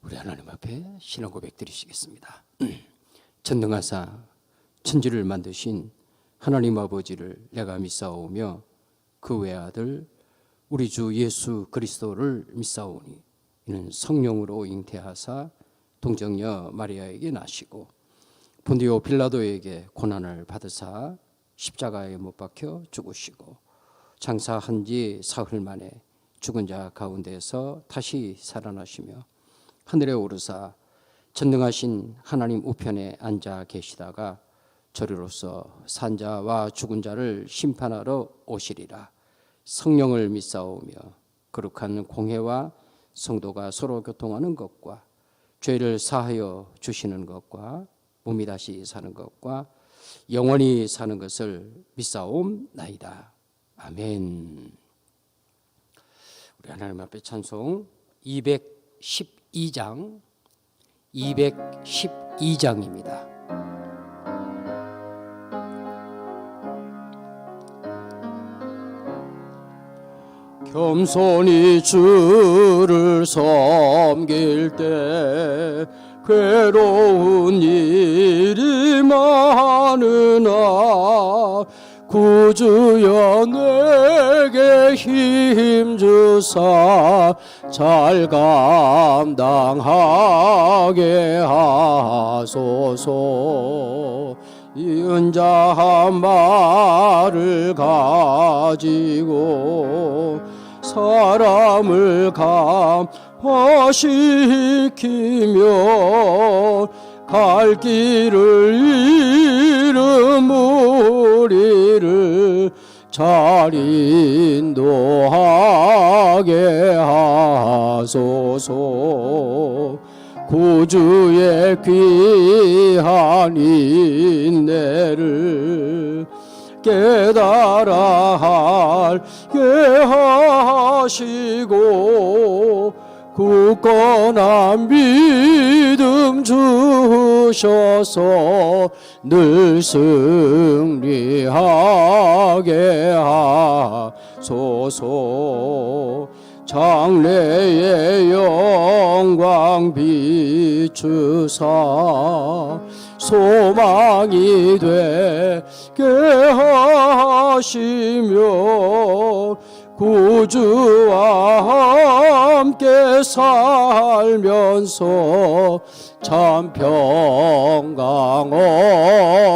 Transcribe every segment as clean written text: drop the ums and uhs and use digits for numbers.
우리 하나님 앞에 신앙 고백 드리시겠습니다. 전능하사 천지를 만드신 하나님 아버지를 내가 믿사오며 그 외아들 우리 주 예수 그리스도를 믿사오니 이는 성령으로 잉태하사 동정녀 마리아에게 나시고 본디오 빌라도에게 고난을 받으사 십자가에 못 박혀 죽으시고 장사한 지 사흘 만에 죽은 자 가운데서 다시 살아나시며 하늘에 오르사 전능하신 하나님 우편에 앉아 계시다가 저리로서 산 자와 죽은 자를 심판하러 오시리라. 성령을 믿사오며 거룩한 공회와 성도가 서로 교통하는 것과 죄를 사하여 주시는 것과 몸이 다시 사는 것과 영원히 사는 것을 믿사옵나이다. 아멘. 우리 하나님 앞에 찬송 212장입니다. 겸손히 주를 섬길 때 괴로운 일이 많으나 구주여 내게 힘 주사 잘 감당하게 하소서. 이은자 한 말을 가지고 사람을 감화시키며 갈 길을 잃은 우리를 잘 인도하게 하소서. 구주의 귀한 인내를 깨달아 알게 하시고 굳건한 믿음 주셔서 늘 승리하게 하소서. 장래의 영광 비추사 소망이 되게 하시며 구주와 함께 살면서 참 평강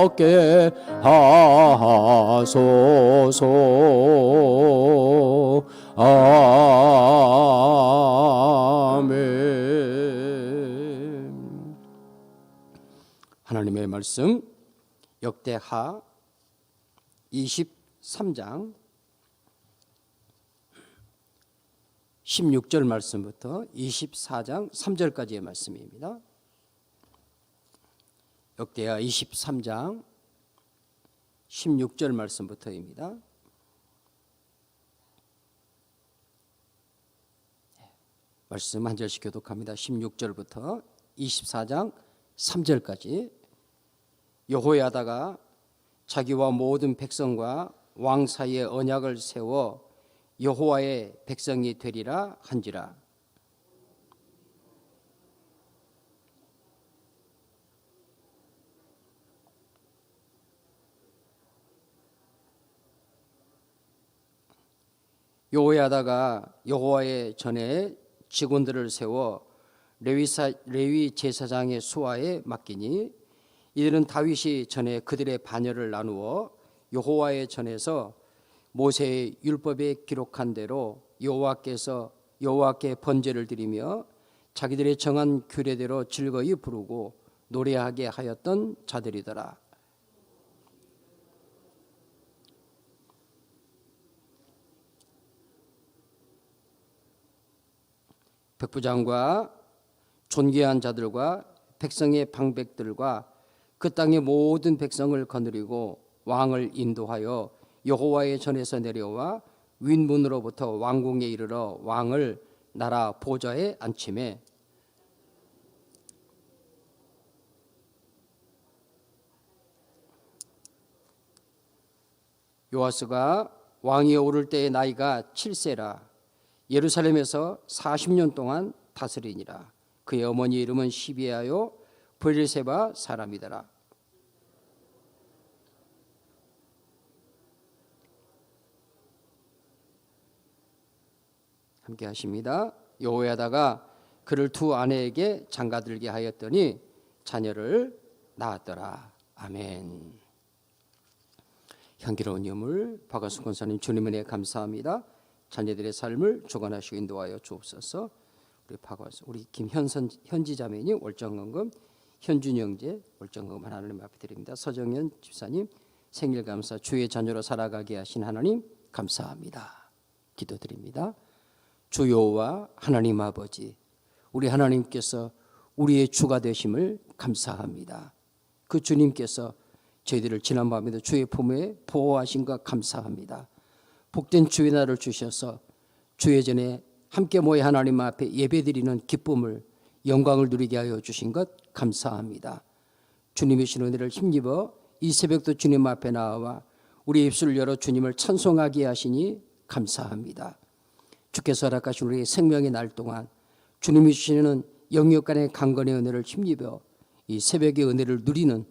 얻게 하소서. 아멘. 하나님의 말씀 역대하 23장 16절 말씀부터 24장 3절까지의 말씀입니다. 역대하 23장 16절 말씀부터입니다. 말씀 한 절씩 교독합니다. 16절부터 24장 3절까지. 여호야다가 자기와 모든 백성과 왕 사이에 언약을 세워 여호와의 백성이 되리라 한지라. 여호야다가 여호와의 전에 직원들을 세워 레위 제사장의 수하에 맡기니 이들은 다윗이 전에 그들의 반열을 나누어 여호와의 전에서 모세의 율법에 기록한 대로 여호와께 번제를 드리며 자기들의 정한 규례대로 즐거이 부르고 노래하게 하였던 자들이더라. 백부장과 존귀한 자들과 백성의 방백들과 그 땅의 모든 백성을 거느리고 왕을 인도하여 여호와의 전에서 내려와 윗문으로부터 왕궁에 이르러 왕을 나라 보좌에 앉히매 요아스가 왕위에 오를 때의 나이가 7세라. 예루살렘에서 40년 동안 다스리니라. 그의 어머니 이름은 시비아요 브엘세바 사람이더라. 함께 하십니다. 여호야다가 그를 두 아내에게 장가들게 하였더니 자녀를 낳았더라. 아멘. 향기로운 유물 박아수 권사님 주님 은혜에 감사합니다. 자녀들의 삶을 주관하시고 인도하여 주옵소서. 우리 김현지 자매님 월정금금, 현준이 형제 월정금금 하나님 앞에 드립니다. 서정현 집사님 생일 감사, 주의 자녀로 살아가게 하신 하나님 감사합니다. 기도드립니다. 주 여호와 하나님 아버지, 우리 하나님께서 우리의 주가 되심을 감사합니다. 그 주님께서 저희들을 지난 밤에도 주의 품에 보호하신 것 감사합니다. 복된 주의 날을 주셔서 주의 전에 함께 모여 하나님 앞에 예배드리는 기쁨을, 영광을 누리게 하여 주신 것 감사합니다. 주님의 신은혜를 힘입어 이 새벽도 주님 앞에 나와 우리 입술을 열어 주님을 찬송하게 하시니 감사합니다. 주께서 허락하신 우리의 생명의 날 동안 주님이 주시는 영역간의 강건의 은혜를 힘입어 이 새벽의 은혜를 누리는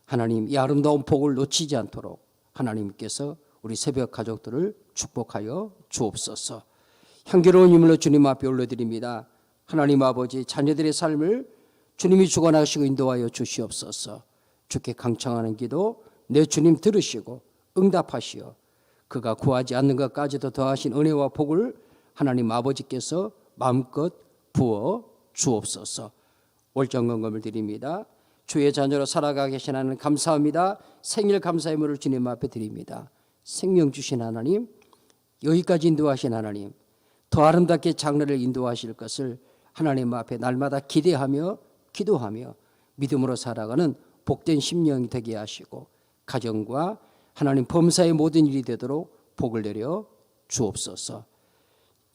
하나님, 이 아름다운 복을 놓치지 않도록 하나님께서 우리 새벽 가족들을 축복하여 주옵소서. 향기로운 유물로 주님 앞에 올려드립니다. 하나님 아버지, 자녀들의 삶을 주님이 주관하시고 인도하여 주시옵소서. 주께 강청하는 기도 내 주님 들으시고 응답하시어 그가 구하지 않는 것까지도 더하신 은혜와 복을 하나님 아버지께서 마음껏 부어 주옵소서. 월정금금을 드립니다. 주의 자녀로 살아가게 하신 하나님 감사합니다. 생일 감사의 물을 주님 앞에 드립니다. 생명 주신 하나님, 여기까지 인도하신 하나님, 더 아름답게 장래를 인도하실 것을 하나님 앞에 날마다 기대하며 기도하며 믿음으로 살아가는 복된 심령이 되게 하시고 가정과 하나님 범사의 모든 일이 되도록 복을 내려 주옵소서.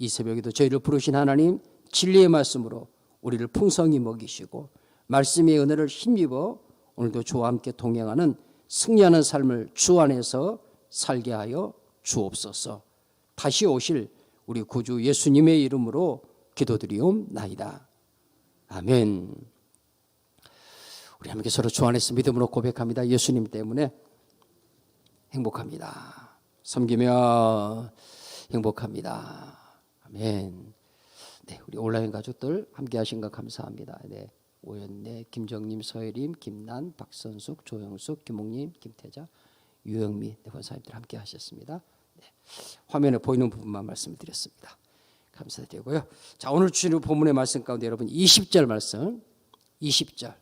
이 새벽에도 저희를 부르신 하나님, 진리의 말씀으로 우리를 풍성히 먹이시고 말씀의 은혜를 힘입어 오늘도 주와 함께 동행하는 승리하는 삶을 주 안에서 살게 하여 주옵소서. 다시 오실 우리 구주 예수님의 이름으로 기도드리옵나이다. 아멘. 우리 함께 서로 주 안에서 믿음으로 고백합니다. 예수님 때문에 행복합니다. 섬기며 행복합니다. 아멘. 네, 우리 온라인 가족들 함께 하신 것 감사합니다. 네, 오연래, 김정님, 서혜림, 김난, 박선숙, 조영숙, 김옥님, 김태자, 유영미 네, 권사님들 함께 하셨습니다. 네, 화면에 보이는 부분만 말씀드렸습니다. 감사드리고요. 자, 오늘 주시는 본문의 말씀 가운데 여러분 20절 말씀, 20절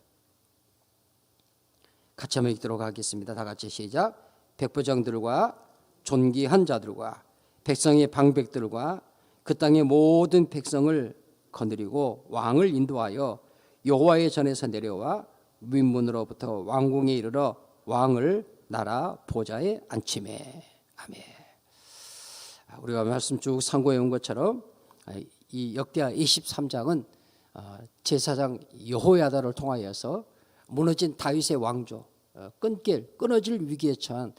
같이 한번 읽도록 하겠습니다. 다 같이 시작. 백부장들과 존귀한 자들과 백성의 방백들과 그 땅의 모든 백성을 거느리고 왕을 인도하여 여호와의 전에서 내려와 윗문으로부터 왕궁에 이르러 왕을 나라 보좌에 앉히매. 아멘. 우리가 말씀 쭉 상고해 온 것처럼 이 역대하 23장은 제사장 여호야다를 통하여서 무너진 다윗의 왕조, 끊어질 위기에 처한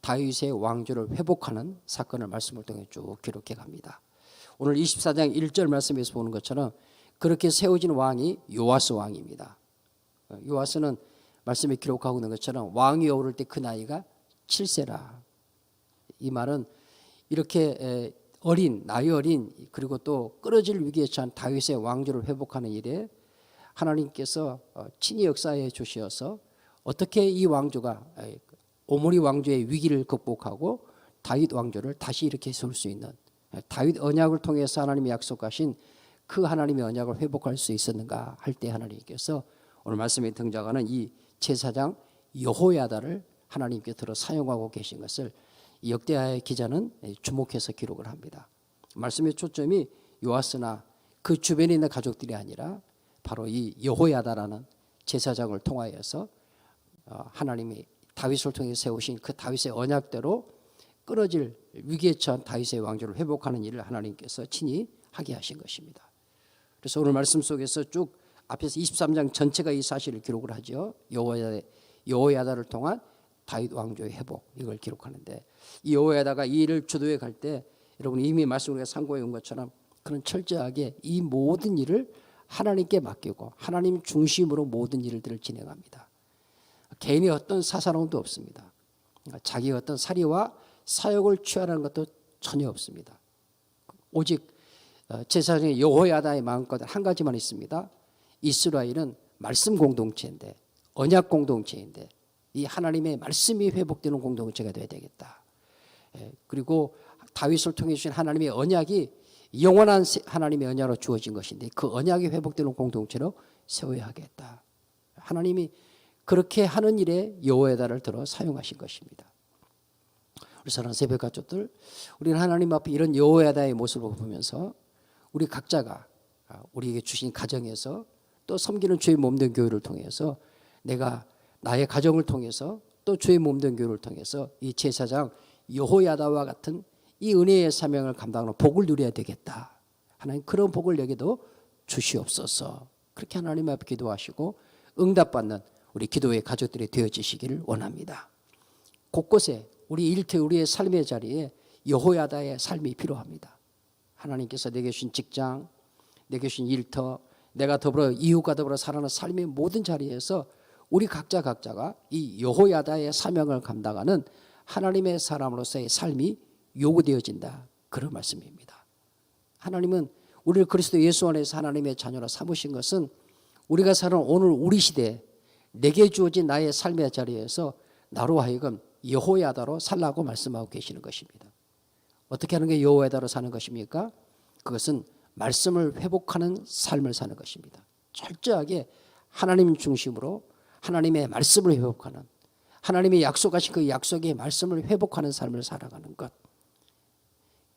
다윗의 왕조를 회복하는 사건을 말씀을 통해 쭉 기록해 갑니다. 오늘 24장 1절 말씀에서 보는 것처럼 그렇게 세워진 왕이 요아스 왕입니다. 요아스는 말씀에 기록하고 있는 것처럼 왕이 오를 때 그 나이가 7세라. 이 말은 이렇게 나이 어린 그리고 또 끊어질 위기에 처한 다윗의 왕조를 회복하는 일에 하나님께서 친히 역사해 주셔서 어떻게 이 왕조가 오므리 왕조의 위기를 극복하고 다윗 왕조를 다시 이렇게 세울 수 있는 다윗 언약을 통해서 하나님이 약속하신 그 하나님의 언약을 회복할 수 있었는가 할 때 하나님께서 오늘 말씀에 등장하는 이 제사장 여호야다를 하나님께 들어 사용하고 계신 것을 역대하의 기자는 주목해서 기록을 합니다. 말씀의 초점이 요아스나 그 주변에 있는 가족들이 아니라 바로 이 여호야다라는 제사장을 통하여서 하나님이 다윗을 통해 세우신 그 다윗의 언약대로 끊어질 위기에 처한 다윗의 왕조를 회복하는 일을 하나님께서 친히 하게 하신 것입니다. 그래서 오늘 말씀 속에서 쭉 앞에서 23장 전체가 이 사실을 기록을 하죠. 여호야다를 통한 다윗 왕조의 회복 이걸 기록하는데 이 여호야다가 이 일을 주도해 갈 때 여러분 이미 말씀 우리가 상고해 온 것처럼 그런 철저하게 이 모든 일을 하나님께 맡기고 하나님 중심으로 모든 일들을 진행합니다. 개인의 어떤 사사로움도 없습니다. 자기의 어떤 사리와 사역을 취하라는 것도 전혀 없습니다. 오직 제사장의 여호야다의 마음껏 한 가지만 있습니다. 이스라엘은 말씀 공동체인데, 언약 공동체인데, 이 하나님의 말씀이 회복되는 공동체가 되어야 되겠다. 그리고 다윗을 통해 주신 하나님의 언약이 영원한 하나님의 언약으로 주어진 것인데, 그 언약이 회복되는 공동체로 세워야 하겠다. 하나님이 그렇게 하는 일에 여호야다를 들어 사용하신 것입니다. 우리 사랑하는 새벽 가족들, 우리는 하나님 앞에 이런 여호야다의 모습을 보면서 우리 각자가 우리에게 주신 가정에서 또 섬기는 주의 몸된 교회를 통해서 내가 나의 가정을 통해서 또 주의 몸된 교회를 통해서 이 제사장 여호야다와 같은 이 은혜의 사명을 감당하는 복을 누려야 되겠다. 하나님 그런 복을 내게도 주시옵소서. 그렇게 하나님 앞에 기도하시고 응답받는 우리 기도의 가족들이 되어지시기를 원합니다. 곳곳에 우리 일터 우리의 삶의 자리에 여호야다의 삶이 필요합니다. 하나님께서 내게 주신 직장, 내게 주신 일터, 내가 더불어 이웃과 더불어 살아가는 삶의 모든 자리에서 우리 각자가 이 여호야다의 사명을 감당하는 하나님의 사람으로서의 삶이 요구되어진다. 그런 말씀입니다. 하나님은 우리를 그리스도 예수 안에서 하나님의 자녀로 삼으신 것은 우리가 사는 오늘 우리 시대에 내게 주어진 나의 삶의 자리에서 나로 하여금 여호야다로 살라고 말씀하고 계시는 것입니다. 어떻게 하는 게 여호야다로 사는 것입니까? 그것은 말씀을 회복하는 삶을 사는 것입니다. 철저하게 하나님 중심으로 하나님의 말씀을 회복하는, 하나님의 약속하신 그 약속의 말씀을 회복하는 삶을 살아가는 것.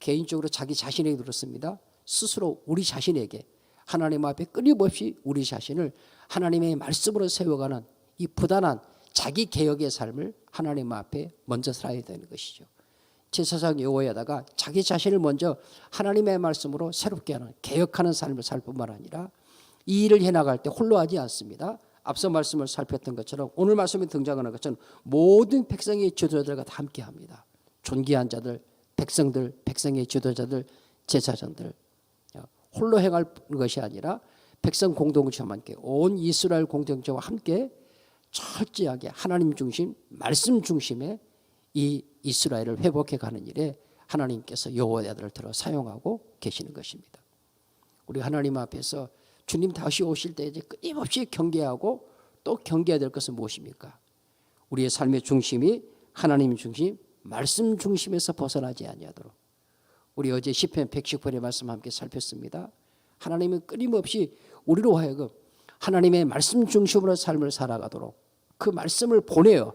개인적으로 자기 자신에게 들었습니다. 스스로 우리 자신에게 하나님 앞에 끊임없이 우리 자신을 하나님의 말씀으로 세워가는 이 부단한 자기 개혁의 삶을 하나님 앞에 먼저 살아야 되는 것이죠. 제사장 여호야다가 자기 자신을 먼저 하나님의 말씀으로 새롭게 하는 개혁하는 삶을 살 뿐만 아니라 이 일을 해나갈 때 홀로 하지 않습니다. 앞서 말씀을 살폈던 것처럼 오늘 말씀에 등장하는 것처럼 모든 백성의 지도자들과 다 함께합니다. 존귀한 자들, 백성들, 백성의 지도자들, 제사장들 홀로 행할 것이 아니라 백성 공동체와 함께 온 이스라엘 공동체와 함께 철저하게 하나님 중심, 말씀 중심의 이 이스라엘을 회복해 가는 일에 하나님께서 여호야다를 들어 사용하고 계시는 것입니다. 우리 하나님 앞에서 주님 다시 오실 때 이제 끊임없이 경계하고 또 경계해야 될 것은 무엇입니까? 우리의 삶의 중심이 하나님 중심, 말씀 중심에서 벗어나지 아니하도록. 우리 어제 시편 110편의 말씀 함께 살폈습니다. 하나님은 끊임없이 우리로 하여금 하나님의 말씀 중심으로 삶을 살아가도록 그 말씀을 보내어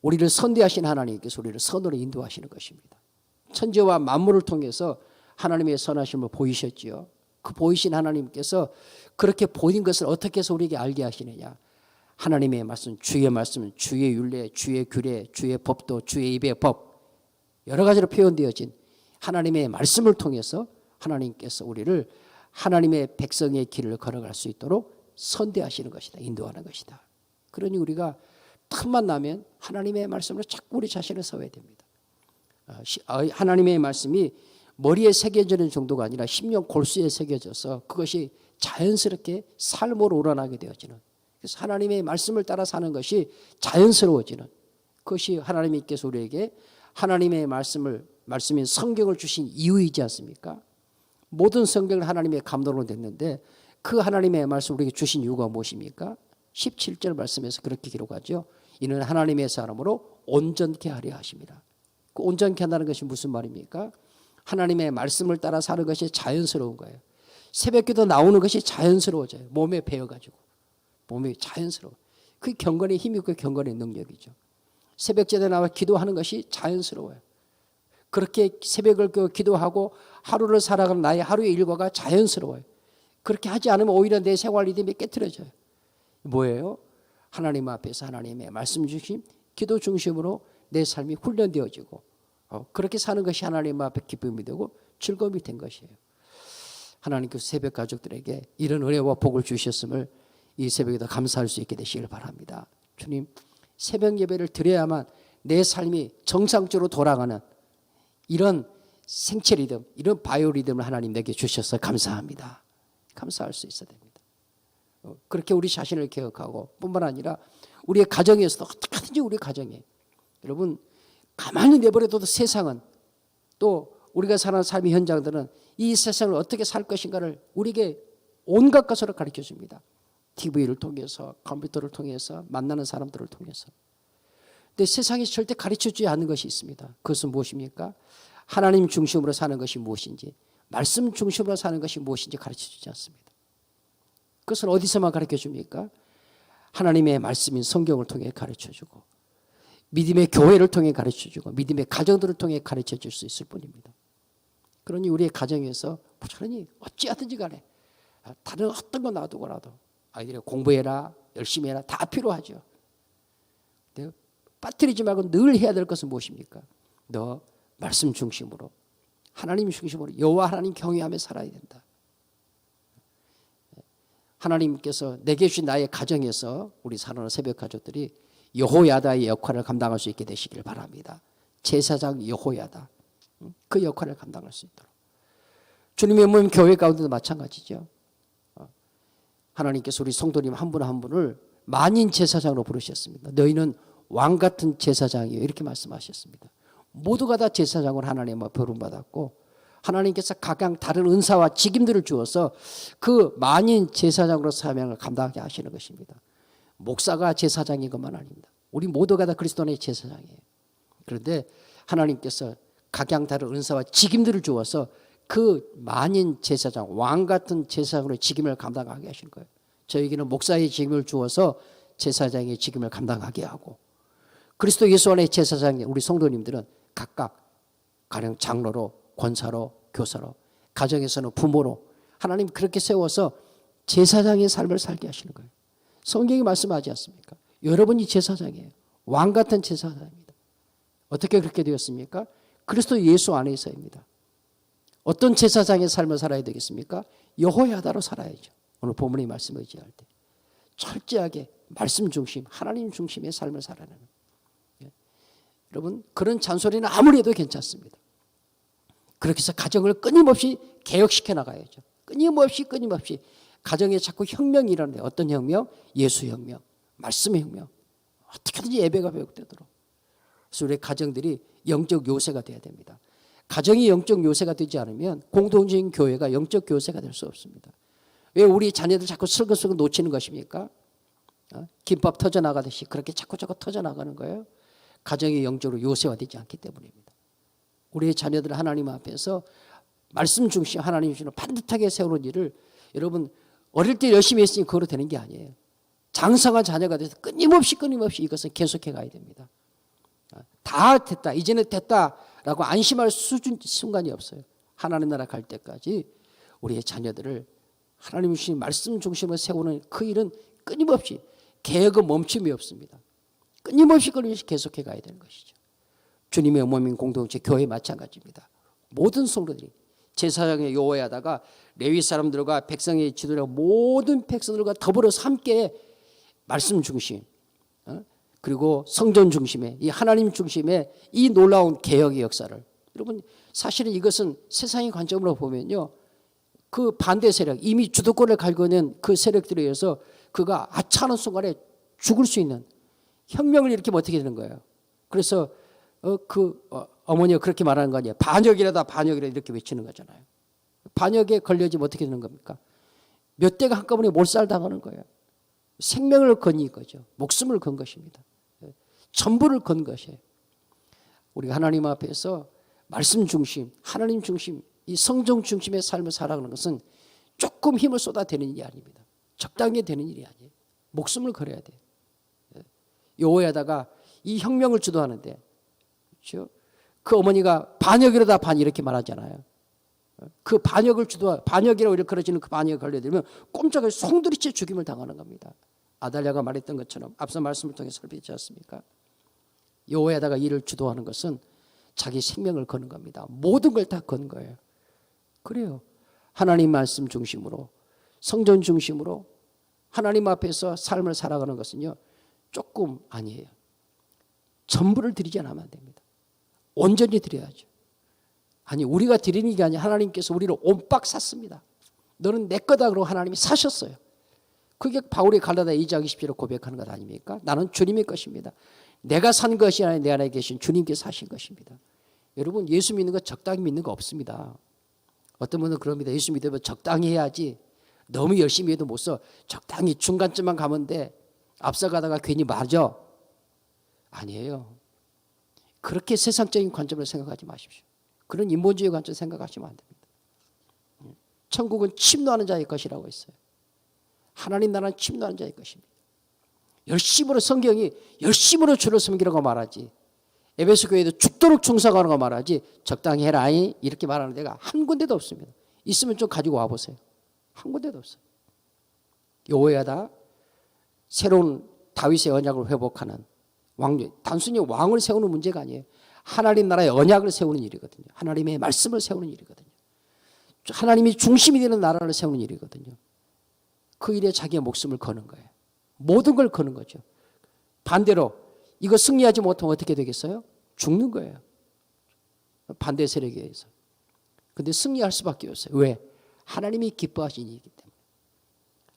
우리를 선대하신 하나님께서 우리를 선으로 인도하시는 것입니다. 천지와 만물을 통해서 하나님의 선하심을 보이셨지요. 그 보이신 하나님께서 그렇게 보인 것을 어떻게 해서 우리에게 알게 하시느냐. 하나님의 말씀, 주의 율례, 주의 규례, 주의 법도, 주의 입의 법 여러 가지로 표현되어진 하나님의 말씀을 통해서 하나님께서 우리를 하나님의 백성의 길을 걸어갈 수 있도록 선대하시는 것이다. 인도하는 것이다. 그러니 우리가 틈만 나면 하나님의 말씀으로 자꾸 우리 자신을 세워야 됩니다. 하나님의 말씀이 머리에 새겨지는 정도가 아니라 심령 골수에 새겨져서 그것이 자연스럽게 삶으로 우러나게 되어지는, 그래서 하나님의 말씀을 따라 사는 것이 자연스러워지는 그것이 하나님께서 우리에게 하나님의 말씀인 성경을 주신 이유이지 않습니까? 모든 성경을 하나님의 감동으로 냈는데 그 하나님의 말씀 우리에게 주신 이유가 무엇입니까? 17절 말씀에서 그렇게 기록하죠. 이는 하나님의 사람으로 온전케 하려 하십니다. 그 온전케 한다는 것이 무슨 말입니까? 하나님의 말씀을 따라 사는 것이 자연스러운 거예요. 새벽기도 나오는 것이 자연스러워져요. 몸에 배어가지고 몸이 자연스러워. 그게 경건의 힘이고 그 경건의 능력이죠. 새벽제에 나와 기도하는 것이 자연스러워요. 그렇게 새벽을 기도하고 하루를 살아가는 나의 하루의 일과가 자연스러워요. 그렇게 하지 않으면 오히려 내 생활 리듬이 깨트려져요. 뭐예요? 하나님 앞에서 하나님의 말씀 중심, 기도 중심으로 내 삶이 훈련되어지고 그렇게 사는 것이 하나님 앞에 기쁨이 되고 즐거움이 된 것이에요. 하나님께서 새벽 가족들에게 이런 은혜와 복을 주셨음을 이 새벽에도 감사할 수 있게 되시길 바랍니다. 주님, 새벽 예배를 드려야만 내 삶이 정상적으로 돌아가는 이런 생체 리듬, 이런 바이오 리듬을 하나님 내게 주셔서 감사합니다. 감사할 수 있어야 됩니다. 그렇게 우리 자신을 개혁하고 뿐만 아니라 우리의 가정에서도 어떻게든지 우리 가정에 여러분 가만히 내버려둬도 세상은 또 우리가 사는 삶의 현장들은 이 세상을 어떻게 살 것인가를 우리에게 온갖 것으로 가르쳐 줍니다. TV를 통해서 컴퓨터를 통해서 만나는 사람들을 통해서. 근데 세상이 절대 가르쳐 주지 않는 것이 있습니다. 그것은 무엇입니까? 하나님 중심으로 사는 것이 무엇인지 말씀 중심으로 사는 것이 무엇인지 가르쳐 주지 않습니다. 그것은 어디서만 가르쳐 줍니까? 하나님의 말씀인 성경을 통해 가르쳐 주고 믿음의 교회를 통해 가르쳐 주고 믿음의 가정들을 통해 가르쳐 줄 수 있을 뿐입니다. 그러니 우리의 가정에서 부지런히 어찌하든지 간에 다른 어떤 거 놔두고라도 아이들이 공부해라 열심히 해라 다 필요하죠. 빠뜨리지 말고 늘 해야 될 것은 무엇입니까? 너 말씀 중심으로 하나님 중심으로 여호와 하나님 경외하며 살아야 된다. 하나님께서 내게 주신 나의 가정에서 우리 사랑하는 새벽 가족들이 여호야다의 역할을 감당할 수 있게 되시길 바랍니다. 제사장 여호야다 그 역할을 감당할 수 있도록. 주님의 몸 교회 가운데도 마찬가지죠. 하나님께서 우리 성도님 한 분 한 분을 만인 제사장으로 부르셨습니다. 너희는 왕 같은 제사장이에요 이렇게 말씀하셨습니다. 모두가 다 제사장으로 하나님의 부름받았고 하나님께서 각각 다른 은사와 직임들을 주어서 그 만인 제사장으로 사명을 감당하게 하시는 것입니다. 목사가 제사장인 것만 아닙니다. 우리 모두가 다 그리스도의 제사장이에요. 그런데 하나님께서 각양 다른 은사와 직임들을 주어서 그 만인 제사장, 왕 같은 제사장으로 직임을 감당하게 하신 거예요. 저에게는 목사의 직임을 주어서 제사장의 직임을 감당하게 하고 그리스도 예수 안의 제사장 우리 성도님들은 각각 가령 장로로 권사로 교사로 가정에서는 부모로 하나님 그렇게 세워서 제사장의 삶을 살게 하시는 거예요. 성경이 말씀하지 않습니까? 여러분이 제사장이에요. 왕 같은 제사장입니다. 어떻게 그렇게 되었습니까? 그리스도 예수 안에서입니다. 어떤 제사장의 삶을 살아야 되겠습니까? 여호야다로 살아야죠. 오늘 본문의 말씀을 의지할 때 철저하게 말씀 중심 하나님 중심의 삶을 살아내는 여러분 그런 잔소리는 아무리 해도 괜찮습니다. 그렇게 해서 가정을 끊임없이 개혁시켜 나가야죠. 끊임없이 가정에 자꾸 혁명이 일어나요. 어떤 혁명? 예수혁명, 말씀의 혁명. 어떻게든지 예배가 회복되도록. 그래서 우리 가정들이 영적 요새가 돼야 됩니다. 가정이 영적 요새가 되지 않으면 공동적인 교회가 영적 요새가 될 수 없습니다. 왜 우리 자녀들 자꾸 슬금슬금 놓치는 것입니까? 김밥 터져나가듯이 그렇게 자꾸 터져나가는 거예요. 가정이 영적으로 요새화되지 않기 때문입니다. 우리의 자녀들 하나님 앞에서 말씀 중심 하나님 중심으로 반듯하게 세우는 일을 여러분 어릴 때 열심히 했으니 그거로 되는 게 아니에요. 장성한 자녀가 돼서 끊임없이 이것은 계속해 가야 됩니다. 다 됐다 이제는 됐다라고 안심할 순간이 없어요. 하나님 나라 갈 때까지 우리의 자녀들을 하나님 주신 말씀 중심으로 세우는 그 일은 끊임없이 계획은 멈춤이 없습니다. 끊임없이 계속해 가야 되는 것이죠. 주님의 몸인 공동체 교회 마찬가지입니다. 모든 성도들이 제사장의 여호야다가 레위 사람들과 백성의 지도자 모든 백성들과 더불어서 함께 말씀 중심 그리고 성전 중심의 이 하나님 중심의 이 놀라운 개혁의 역사를 여러분 사실은 이것은 세상의 관점으로 보면요 그 반대 세력 이미 주도권을 갈고 있는 그 세력들에 의해서 그가 아차하는 순간에 죽을 수 있는 혁명을 일으키면 어떻게 되는 거예요. 그래서 어머니가 그렇게 말하는 거 아니에요. 반역이라다 이렇게 외치는 거잖아요. 반역에 걸려지면 어떻게 되는 겁니까? 몇 대가 한꺼번에 몰살당하는 거예요. 생명을 건 거죠. 목숨을 건 것입니다. 전부를 건 것이에요. 우리가 하나님 앞에서 말씀 중심, 하나님 중심, 이 성정 중심의 삶을 살아가는 것은 조금 힘을 쏟아대는 일이 아닙니다. 적당히 되는 일이 아니에요. 목숨을 걸어야 돼요. 여호야다가 이 혁명을 주도하는데 그렇죠? 그 어머니가 반역이라다 이렇게 말하잖아요. 그 반역이라고 이렇게 그러지는 그 반역에 걸려들면 꼼짝없이 송두리째 죽임을 당하는 겁니다. 아달랴가 말했던 것처럼 앞서 말씀을 통해 설명했지 않습니까? 여호야다가 일을 주도하는 것은 자기 생명을 거는 겁니다. 모든 걸 다 건 거예요. 그래요. 하나님 말씀 중심으로 성전 중심으로 하나님 앞에서 삶을 살아가는 것은요 조금 아니에요. 전부를 드리지 않으면 안 됩니다. 온전히 드려야죠. 아니 우리가 드리는 게 아니라 하나님께서 우리를 온박 샀습니다. 너는 내 거다 그러고 하나님이 사셨어요. 그게 바울이 갈라디아 2장 20절에 고백하는 것 아닙니까? 나는 주님의 것입니다. 내가 산 것이 아니라 내 안에 계신 주님께서 사신 것입니다. 여러분, 예수 믿는 거 적당히 믿는 거 없습니다. 어떤 분은 그럽니다. 예수 믿으면 적당히 해야지. 너무 열심히 해도 못 써. 적당히 중간쯤만 가면 돼. 앞서가다가 괜히 맞아. 아니에요. 그렇게 세상적인 관점으로 생각하지 마십시오. 그런 인본주의 관점으로 생각하시면 안 됩니다. 천국은 침노하는 자의 것이라고 했어요. 하나님 나라는 침노하는 자의 것입니다. 열심으로 성경이 열심으로 주를 섬기라고 말하지. 에베소 교회도 죽도록 충성하라고 말하지. 적당히 해라 이렇게 말하는 데가 한 군데도 없습니다. 있으면 좀 가지고 와보세요. 한 군데도 없어요. 여호야다 새로운 다윗의 언약을 회복하는 왕, 단순히 왕을 세우는 문제가 아니에요. 하나님 나라의 언약을 세우는 일이거든요. 하나님의 말씀을 세우는 일이거든요. 하나님이 중심이 되는 나라를 세우는 일이거든요. 그 일에 자기의 목숨을 거는 거예요. 모든 걸 거는 거죠. 반대로 이거 승리하지 못하면 어떻게 되겠어요? 죽는 거예요. 반대 세력에 의해서. 그런데 승리할 수밖에 없어요. 왜? 하나님이 기뻐하신 일이기 때문에.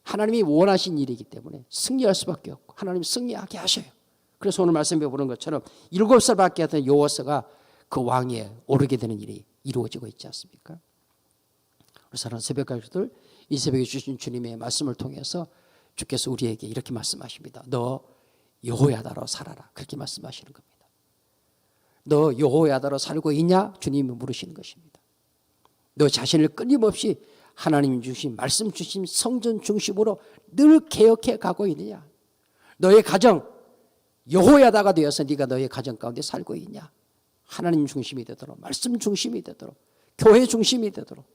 하나님이 원하신 일이기 때문에 승리할 수밖에 없고 하나님이 승리하게 하셔요. 그래서 오늘 말씀해 보는 것처럼 7살밖에 하던 여호와스가 그 왕위에 오르게 되는 일이 이루어지고 있지 않습니까? 그래서 사랑하는 새벽 가족들, 이 새벽에 주신 주님의 말씀을 통해서 주께서 우리에게 이렇게 말씀하십니다. 너 여호야다로 살아라. 그렇게 말씀하시는 겁니다. 너 여호야다로 살고 있냐? 주님이 물으시는 것입니다. 너 자신을 끊임없이 하나님 주신 말씀 주신 성전 중심으로 늘 개혁해 가고 있느냐? 너의 가정 여호야다가 되어서 네가 너의 가정 가운데 살고 있냐? 하나님 중심이 되도록, 말씀 중심이 되도록, 교회 중심이 되도록.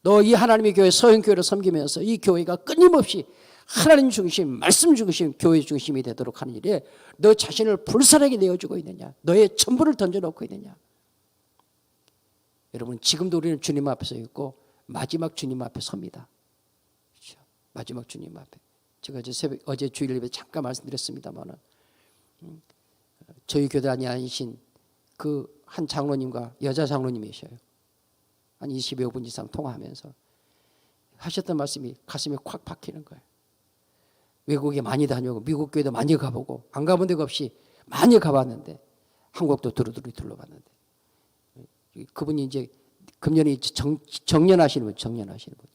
너 이 하나님의 교회 서영교회를 섬기면서 이 교회가 끊임없이 하나님 중심, 말씀 중심, 교회 중심이 되도록 하는 일에 너 자신을 불살하게 내어주고 있느냐? 너의 전부를 던져놓고 있느냐? 여러분, 지금도 우리는 주님 앞에 서 있고 마지막 주님 앞에 섭니다. 그렇죠? 마지막 주님 앞에. 제가 어제 주일 예배 잠깐 말씀드렸습니다만은 저희 교단이 아니신 그 한 장로님과 여자 장로님이셔요. 한 20여 분 이상 통화하면서 하셨던 말씀이 가슴에 콱 박히는 거예요. 외국에 많이 다녀오고 미국 교회도 많이 가보고 안 가본 데가 없이 많이 가봤는데 한국도 두루두루 둘러봤는데 그분이 이제 금년에 정년하시는 분, 정년하시는 분.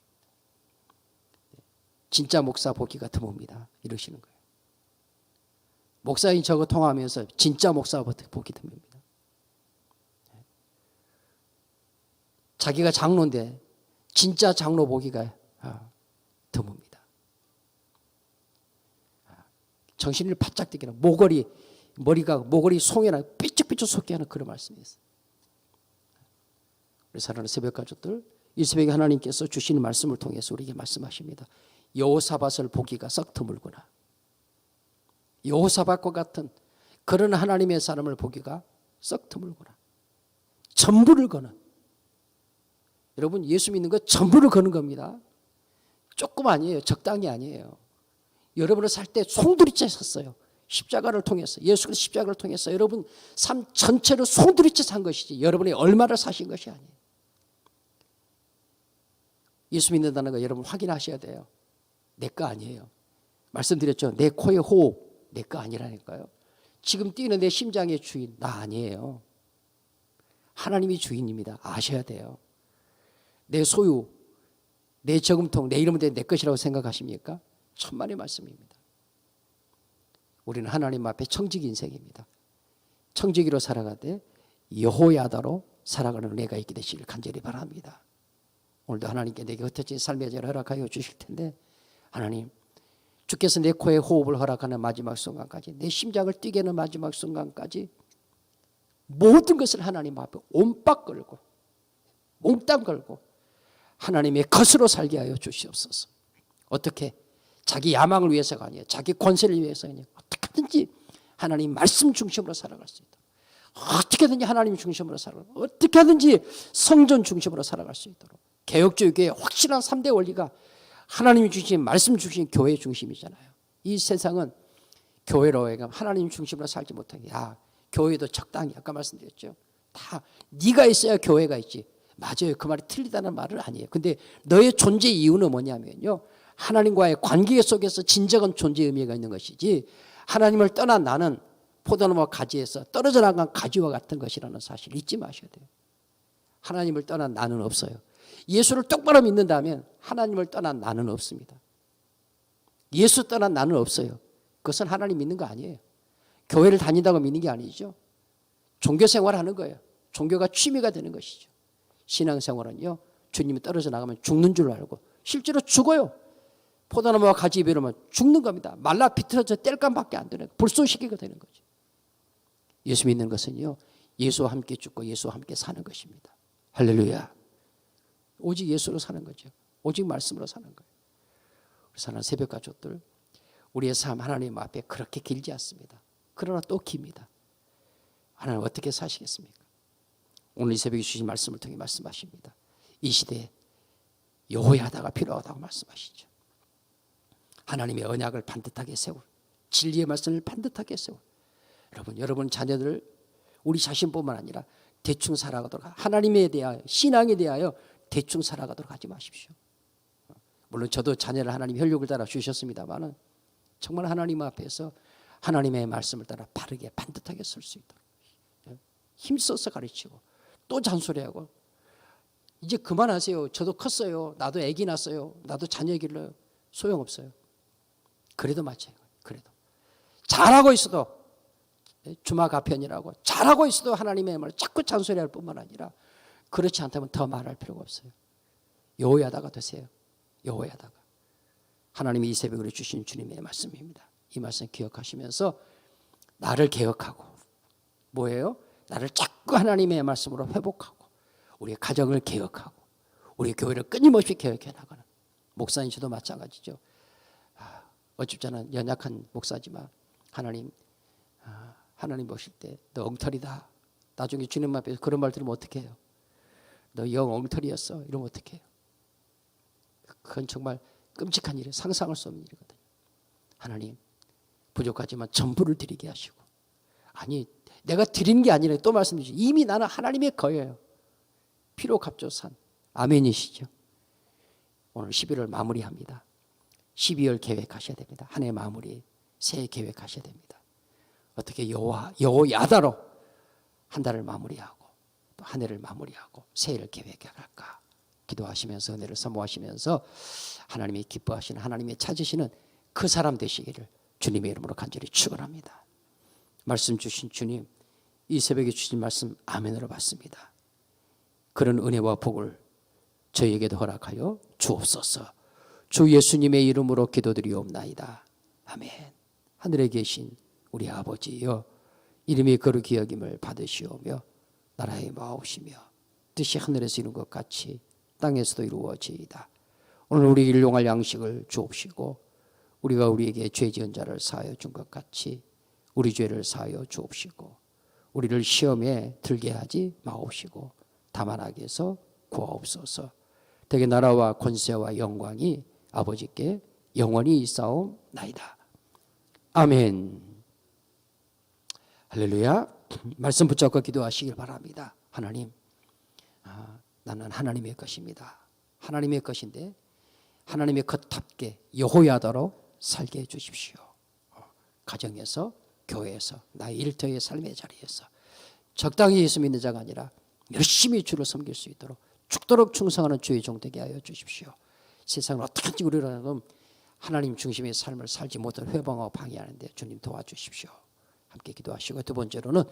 진짜 목사 보기가 드뭅니다. 이러시는 거예요. 목사인 저거 통화하면서 진짜 목사 보기 드뭅니다. 자기가 장로인데 진짜 장로 보기가 드뭅니다. 정신을 바짝 뜨게 하는 모거리 송해나 삐쭉삐쭉 솟게 하는 그런 말씀이었어요. 그래서 사랑하는 새벽 가족들, 이 새벽에 하나님께서 주시는 말씀을 통해서 우리에게 말씀하십니다. 여호사밧을 보기가 썩 드물구나. 여호사밧과 같은 그런 하나님의 사람을 보기가 썩 드물구나. 전부를 거는. 여러분, 예수 믿는 거 전부를 거는 겁니다. 조금 아니에요. 적당히 아니에요. 여러분을 살 때 송두리째 샀어요. 십자가를 통해서, 예수 그리스도 십자가를 통해서 여러분 삶 전체를 송두리째 산 것이지 여러분이 얼마를 사신 것이 아니에요. 예수 믿는다는 거 여러분 확인하셔야 돼요. 내 거 아니에요. 말씀드렸죠. 내 코의 호흡 내 거 아니라니까요. 지금 뛰는 내 심장의 주인 나 아니에요. 하나님이 주인입니다. 아셔야 돼요. 내 소유, 내 저금통, 내 이름은 내 것이라고 생각하십니까? 천만의 말씀입니다. 우리는 하나님 앞에 청지기 인생입니다. 청지기로 살아가되 여호야다로 살아가는 은혜가 있게 되시길 간절히 바랍니다. 오늘도 하나님께 내게 흩어진 삶의 자를 허락하여 주실 텐데 하나님, 주께서 내 코에 호흡을 허락하는 마지막 순간까지, 내 심장을 뛰게 하는 마지막 순간까지 모든 것을 하나님 앞에 온빡 걸고 몽땅 걸고 하나님의 것으로 살게 하여 주시옵소서. 어떻게? 자기 야망을 위해서가 아니에요. 자기 권세를 위해서가 아니에요. 어떻게든지 하나님 말씀 중심으로 살아갈 수 있도록, 어떻게든지 하나님 중심으로 살아갈, 어떻게든지 성전 중심으로 살아갈 수 있도록. 개혁주의 교회의 확실한 3대 원리가 하나님이 주신 말씀 주신 교회 중심이잖아요. 이 세상은 교회로 하나님 중심으로 살지 못하게. 교회도 적당히 아까 말씀드렸죠. 다 네가 있어야 교회가 있지. 맞아요. 그 말이 틀리다는 말은 아니에요. 근데 너의 존재 이유는 뭐냐면요. 하나님과의 관계 속에서 진정한 존재 의미가 있는 것이지 하나님을 떠난 나는 포도나무와 가지에서 떨어져 나간 가지와 같은 것이라는 사실 잊지 마셔야 돼요. 하나님을 떠난 나는 없어요. 예수를 똑바로 믿는다면 하나님을 떠난 나는 없습니다. 예수 떠난 나는 없어요. 그것은 하나님 믿는 거 아니에요. 교회를 다닌다고 믿는 게 아니죠. 종교생활하는 거예요. 종교가 취미가 되는 것이죠. 신앙생활은요, 주님이 떨어져 나가면 죽는 줄 알고 실제로 죽어요. 포도나무와 가지 베르면 죽는 겁니다. 말라 비틀어져 뗄감밖에 안 되는, 불쏘시개가 되는 거죠. 예수 믿는 것은요, 예수와 함께 죽고 예수와 함께 사는 것입니다. 할렐루야. 오직 예수로 사는 거죠. 오직 말씀으로 사는 거예요. 그래서 새벽 가족들, 우리의 삶 하나님 앞에 그렇게 길지 않습니다. 그러나 또 깁니다. 하나님 어떻게 사시겠습니까? 오늘 이 새벽에 주신 말씀을 통해 말씀하십니다. 이 시대에 여호야다가 필요하다고 말씀하시죠. 하나님의 언약을 반듯하게 세울, 진리의 말씀을 반듯하게 세울. 여러분 자녀들, 우리 자신뿐만 아니라 대충 살아가도록, 하나님에 대하여, 신앙에 대하여 대충 살아가도록 하지 마십시오. 물론 저도 자녀를 하나님 혈육을 따라 주셨습니다만 정말 하나님 앞에서 하나님의 말씀을 따라 바르게 반듯하게 설 수 있도록 힘써서 가르치고 또 잔소리하고 이제 그만하세요. 저도 컸어요. 나도 아기 낳았어요. 나도 자녀 길러요. 소용없어요. 그래도 마찬가지예요. 그래도 잘하고 있어도 주마가편이라고 잘하고 있어도 하나님의 말을 자꾸 잔소리할 뿐만 아니라 그렇지 않다면 더 말할 필요가 없어요. 여호야다가 되세요. 여호야다가. 하나님이 이 새벽으로 주신 주님의 말씀입니다. 이 말씀 기억하시면서 나를 개혁하고 뭐예요? 나를 자꾸 하나님의 말씀으로 회복하고 우리의 가정을 개혁하고 우리 교회를 끊임없이 개혁해 나가는 목사님 저도 마찬가지죠. 어차피 저는 연약한 목사지만 하나님 보실 때 너 엉터리다. 나중에 주님 앞에서 그런 말 들으면 어떻게 해요? 너 영 엉터리였어. 이러면 어떻게 해요? 그건 정말 끔찍한 일이에요. 상상할 수 없는 일이거든요. 하나님 부족하지만 전부를 드리게 하시고 아니 내가 드리는 게 아니라 또 말씀드리죠. 이미 나는 하나님의 거예요. 피로 값조산. 아멘이시죠. 오늘 11월 마무리합니다. 12월 계획하셔야 됩니다. 한 해 마무리, 새해 계획하셔야 됩니다. 어떻게 여호야다로 한 달을 마무리하고 또 한 해를 마무리하고 새해를 계획해 갈까? 기도하시면서 은혜를 사모하시면서 하나님이 기뻐하시는 하나님이 찾으시는 그 사람 되시기를 주님의 이름으로 간절히 축원합니다. 말씀 주신 주님, 이 새벽에 주신 말씀 아멘으로 받습니다. 그런 은혜와 복을 저희에게도 허락하여 주옵소서. 주 예수님의 이름으로 기도드리옵나이다. 아멘. 하늘에 계신 우리 아버지여, 이름이 거룩히 여김을 받으시오며 나라의 마옵시며 뜻이 하늘에서 이룬 것 같이 땅에서도 이루어지이다. 오늘 우리 일용할 양식을 주옵시고 우리가 우리에게 죄 지은 자를 사하여 준 것 같이 우리 죄를 사하여 주옵시고 우리를 시험에 들게 하지 마옵시고 다만 악에서 구하옵소서. 대개 나라와 권세와 영광이 아버지께 영원히 있사옵나이다. 아멘. 할렐루야. 말씀 붙잡고 기도하시길 바랍니다. 하나님, 나는 하나님의 것입니다. 하나님의 것인데 하나님의 것답게 여호야다로 살게 해주십시오. 가정에서, 교회에서, 나의 일터의 삶의 자리에서 적당히 예수 믿는 자가 아니라 열심히 주를 섬길 수 있도록 죽도록 충성하는 주의 종 되게 하여 주십시오. 세상을 어떻게든지 우리라는 하나님 중심의 삶을 살지 못해 회방하고 방해하는데 주님 도와주십시오. 함께 기도하시고 두 번째로는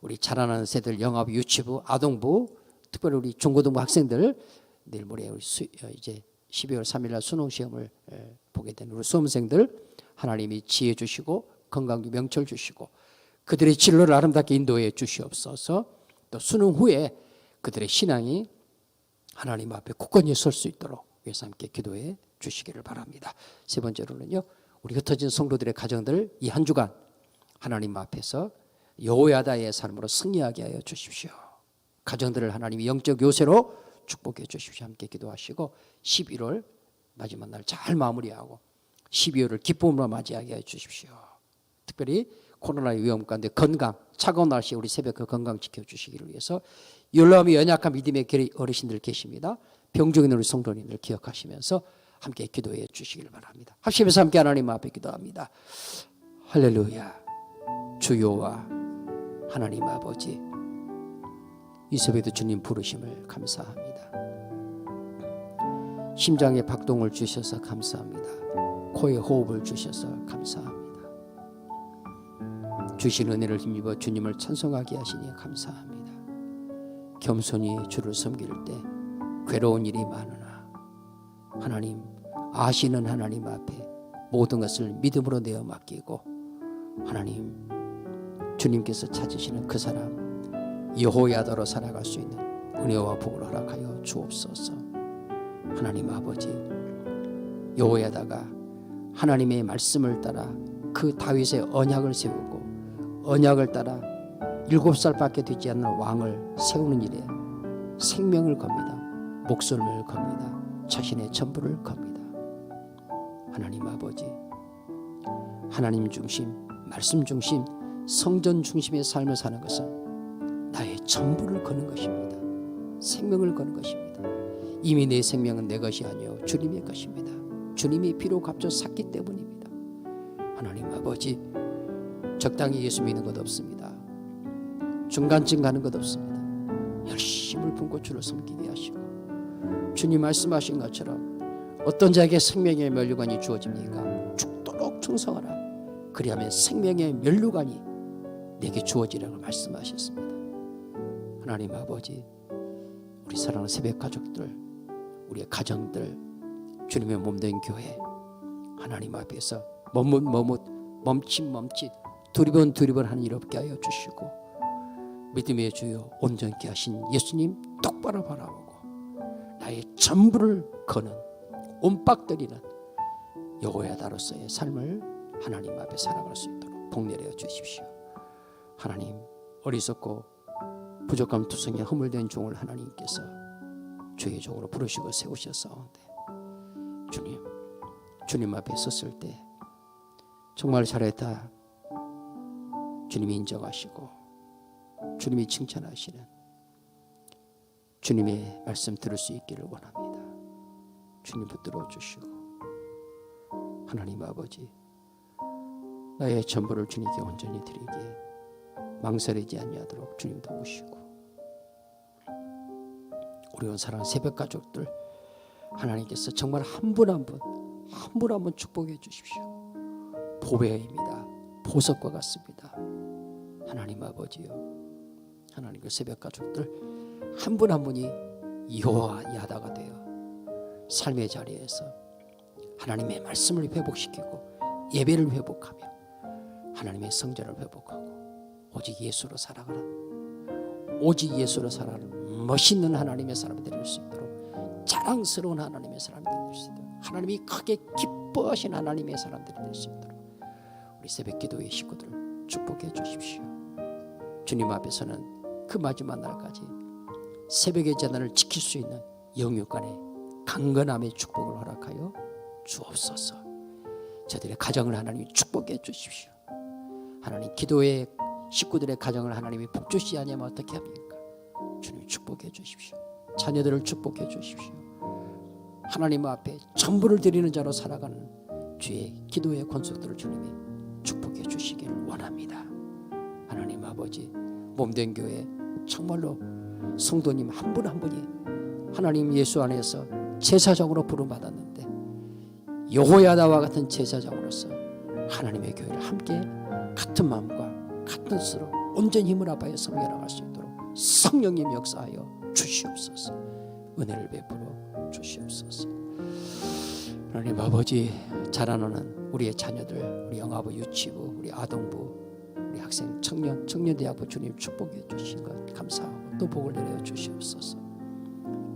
우리 자라나는 세대들 영아부, 유치부, 아동부, 특별히 우리 중고등부 학생들 내일 모레 우리 이제 12월 3일 날 수능 시험을 보게 된 우리 수험생들 하나님이 지혜 주시고 건강 명철 주시고 그들의 진로를 아름답게 인도해 주시옵소서. 또 수능 후에 그들의 신앙이 하나님 앞에 굳건히 설 수 있도록 위해서 함께 기도해 주시기를 바랍니다. 세 번째로는요, 우리 흩어진 성도들의 가정들 이 한 주간 하나님 앞에서 여호야다의 삶으로 승리하게 하여 주십시오. 가정들을 하나님이 영적 요새로 축복해 주십시오. 함께 기도하시고 11월 마지막 날 잘 마무리하고 12월을 기쁨으로 맞이하게 해 주십시오. 특별히 코로나의 위험 가운데 건강, 차가운 날씨에 우리 새벽 그 건강 지켜주시기를 위해서 연로함이 연약한 믿음의 어르신들 계십니다. 병중인 우리 성도님들 기억하시면서 함께 기도해 주시길 바랍니다. 합심해서 함께 하나님 앞에 기도합니다. 할렐루야. 주여와 하나님 아버지, 이 새벽에도 주님 부르심을 감사합니다. 심장에 박동을 주셔서 감사합니다. 코에 호흡을 주셔서 감사합니다. 주신 은혜를 힘입어 주님을 찬송하게 하시니 감사합니다. 겸손히 주를 섬길 때 괴로운 일이 많으나 하나님, 아시는 하나님 앞에 모든 것을 믿음으로 내어 맡기고 하나님, 주님께서 찾으시는 그 사람 여호야다로 살아갈 수 있는 은혜와 복을 허락하여 주옵소서. 하나님 아버지, 여호야다가 하나님의 말씀을 따라 그 다윗의 언약을 세우고 언약을 따라 7살밖에 되지 않는 왕을 세우는 일에 생명을 겁니다. 목숨을 겁니다. 자신의 전부를 겁니다. 하나님 아버지, 하나님 중심, 말씀 중심, 성전 중심의 삶을 사는 것은 나의 전부를 거는 것입니다. 생명을 거는 것입니다. 이미 내 생명은 내 것이 아니요 주님의 것입니다. 주님이 피로 값져 샀기 때문입니다. 하나님 아버지, 적당히 예수 믿는 것 없습니다. 중간쯤 가는 것 없습니다. 열심을 품고 주를 섬기게 하시고, 주님 말씀하신 것처럼 어떤 자에게 생명의 면류관이 주어집니까? 죽도록 충성하라. 그리하면 생명의 면류관이 내게 주어지라고 말씀하셨습니다. 하나님 아버지, 우리 사랑하는 새벽 가족들, 우리의 가정들, 주님의 몸된 교회, 하나님 앞에서 멈칫 두리번 하는 일 없게 하여 주시고, 믿음의 주여 온전케 하신 예수님 똑바로 바라보고 나의 전부를 거는 옴빡들이는 여호야다로서의 삶을 하나님 앞에 살아갈 수 있도록 복 내려 주십시오. 하나님, 어리석고 부족함 투성에 허물된 종을 하나님께서 주의 종으로 부르시고 세우셨사온데, 주님 앞에 섰을 때 정말 잘했다 주님이 인정하시고 주님이 칭찬하시는 주님의 말씀 들을 수 있기를 원합니다. 주님 붙들어 주시고, 하나님 아버지, 나의 전부를 주님께 온전히 드리기에 망설이지 아니하도록 주님 도우시고, 우리 온 사랑 새벽 가족들 하나님께서 정말 한 분 한 분 축복해 주십시오. 보배입니다. 보석과 같습니다. 하나님 아버지요, 하나님 그 새벽 가족들 한 분 한 분이 여호야다가 되어 삶의 자리에서 하나님의 말씀을 회복시키고 예배를 회복하며 하나님의 성전을 회복하고 오직 예수로 살아가는, 오직 예수로 살아가는 멋있는 하나님의 사람이 될 수 있도록, 자랑스러운 하나님의 사람이 될 수 있도록, 하나님이 크게 기뻐하신 하나님의 사람들이 될 수 있도록 우리 새벽 기도의 식구들 축복해 주십시오. 주님 앞에서는 그 마지막 날까지 새벽의 재단을 지킬 수 있는 영육간의 강건함의 축복을 허락하여 주옵소서. 저들의 가정을 하나님이 축복해 주십시오. 하나님, 기도의 식구들의 가정을 하나님이 복주시 아니하면 어떻게 합니까? 주님 축복해 주십시오. 자녀들을 축복해 주십시오. 하나님 앞에 전부를 드리는 자로 살아가는 주의 기도의 권속들을 주님이 축복해 주시기를 원합니다. 하나님 아버지, 몸된 교회 정말로 성도님 한 분 한 분이 하나님 예수 안에서 제사장으로 부름받았는데 여호야다와 같은 제사장으로서 하나님의 교회를 함께 같은 마음과 같은 뜻으로 온전히 힘을 합하여 섬겨나갈 수 있도록 성령님 역사하여 주시옵소서. 은혜를 베풀어 주시옵소서. 하나님 아버지, 자라나는 우리의 자녀들, 우리 영아부, 유치부, 우리 아동부, 우리 학생, 청년대학부 주님 축복해 주신 것 감사하고 또 복을 내려 주시옵소서.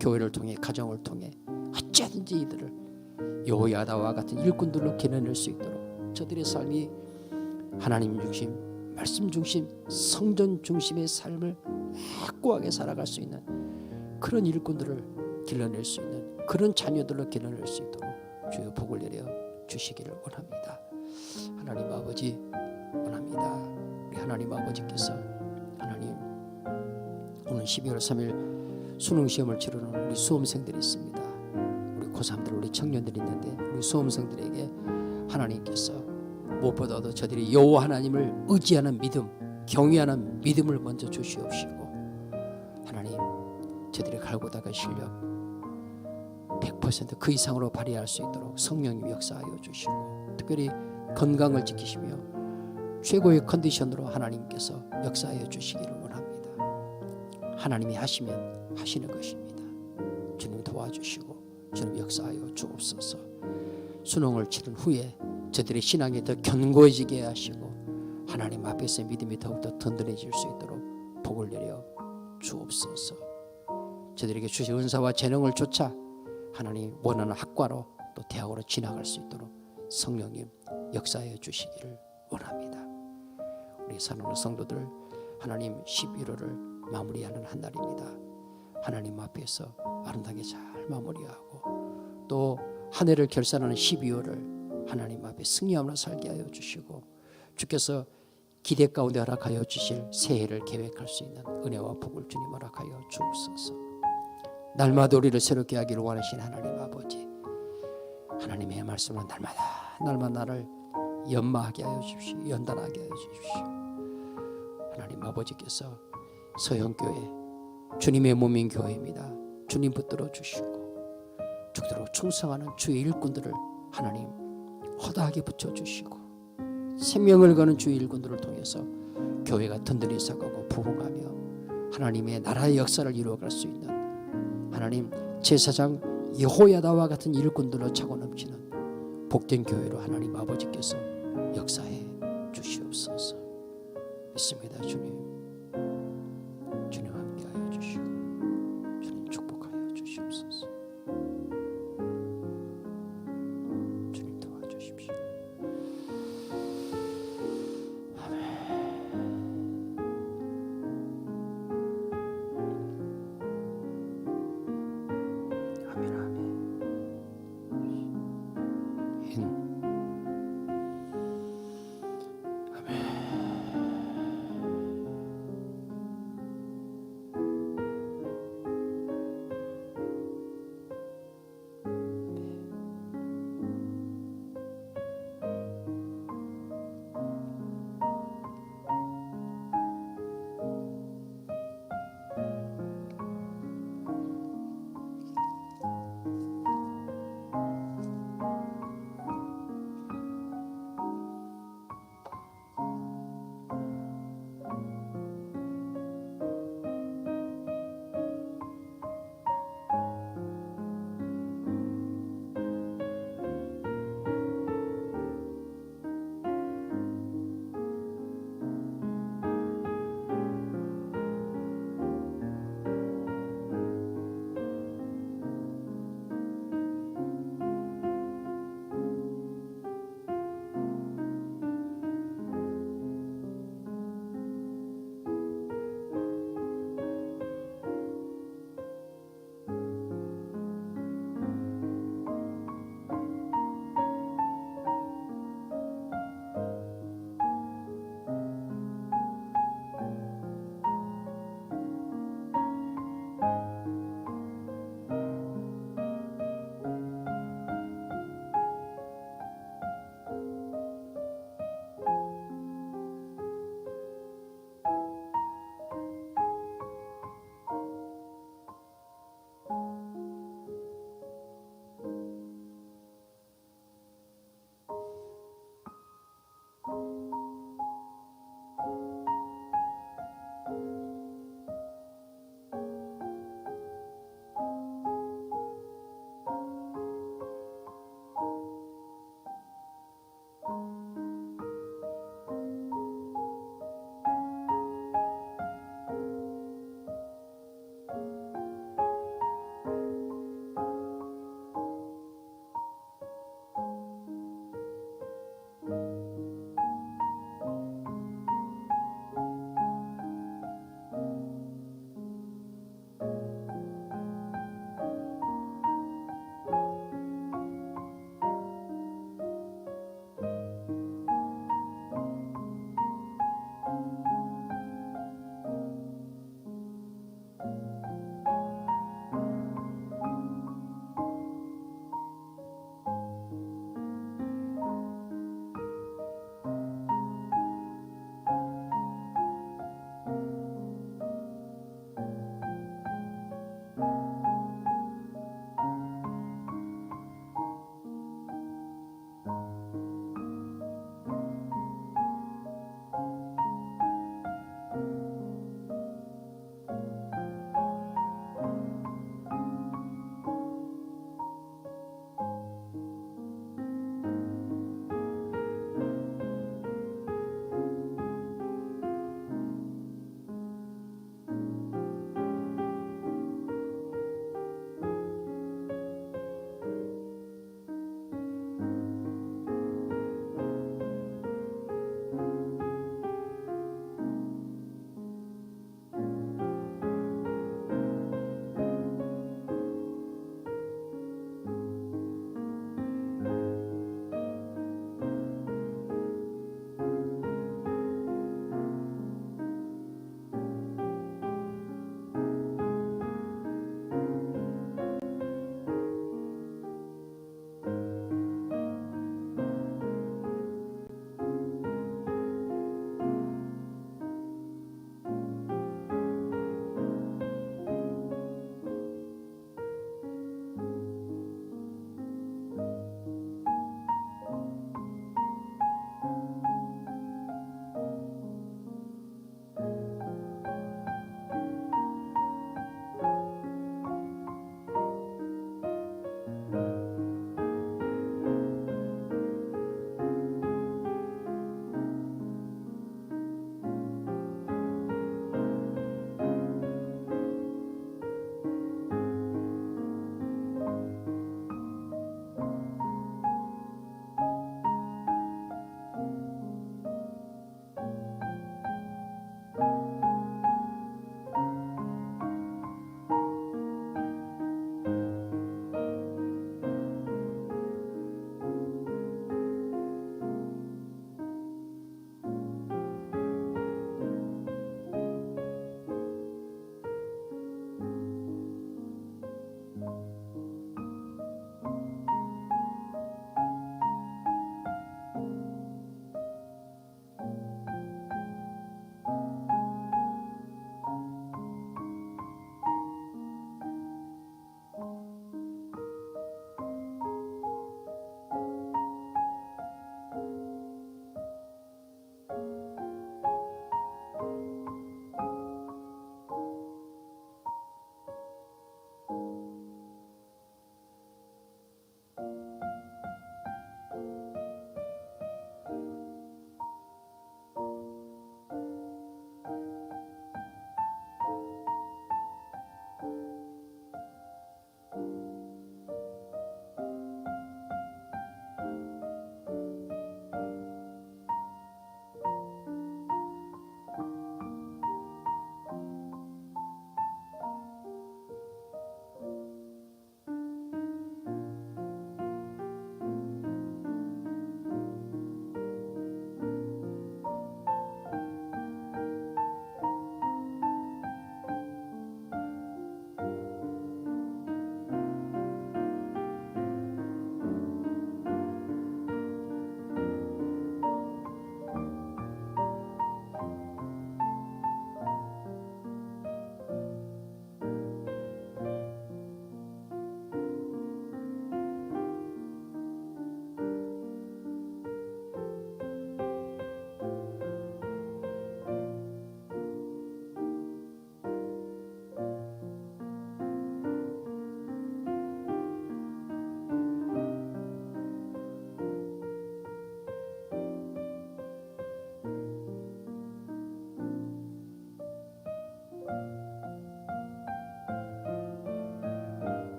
교회를 통해, 가정을 통해 어찌하든지 이들을 여호야다와 같은 일꾼들로 길러낼 수 있도록 저들의 삶이 하나님 중심, 말씀 중심, 성전 중심의 삶을 확고하게 살아갈 수 있는 그런 일꾼들을 길러낼 수 있는 그런 자녀들로 길러낼 수 있도록 주여 복을 내려 주시기를 원합니다. 하나님 아버지 원합니다. 우리 하나님 아버지께서 하나님, 오늘 12월 3일 수능시험을 치르는 우리 수험생들이 있습니다. 우리 고3들 우리 청년들이 있는데 우리 수험생들에게 하나님께서 무엇보다도 저들이 여호와 하나님을 의지하는 믿음, 경외하는 믿음을 먼저 주시옵시고 하나님 저들이 갈고 닦은 실력 100% 그 이상으로 발휘할 수 있도록 성령님 역사하여 주시고 특별히 건강을 지키시며 최고의 컨디션으로 하나님께서 역사하여 주시기를 원합니다. 하나님이 하시면 하시는 것입니다. 주님 도와주시고 주님 역사하여 주옵소서. 수능을 치른 후에 저들의 신앙이 더 견고해지게 하시고 하나님 앞에서 믿음이 더욱더 든든해질 수 있도록 복을 내려 주옵소서. 저들에게 주신 은사와 재능을 쫓아 하나님 원하는 학과로 또 대학으로 진학할 수 있도록 성령님 역사해 주시기를 원합니다. 우리 사랑하는 성도들 하나님 11월을 마무리하는 한 날입니다. 하나님 앞에서 아름답게 잘 마무리하고 또 한 해를 결산하는 12월을 하나님 앞에 승리하며 살게 하여 주시고 주께서 기대 가운데 허락하여 주실 새해를 계획할 수 있는 은혜와 복을 주님 허락하여 주옵소서. 날마다 우리를 새롭게 하기를 원하시는 하나님 아버지, 하나님의 말씀은 날마다 나를 연마하게 하여 주십시오. 연단하게 하여 주십시오. 하나님 아버지께서 서영교회 주님의 몸인 교회입니다. 주님 붙들어 주시고 죽도록 충성하는 주의 일꾼들을 하나님 허다하게 붙여주시고 생명을 거는 주의 일꾼들을 통해서 교회가 든든히 서가고 부흥하며 하나님의 나라의 역사를 이루어갈 수 있는 하나님 제사장 여호야다와 같은 일꾼들로 차고 넘치는 복된 교회로 하나님 아버지께서 역사해 주시옵소서. 믿습니다 주님.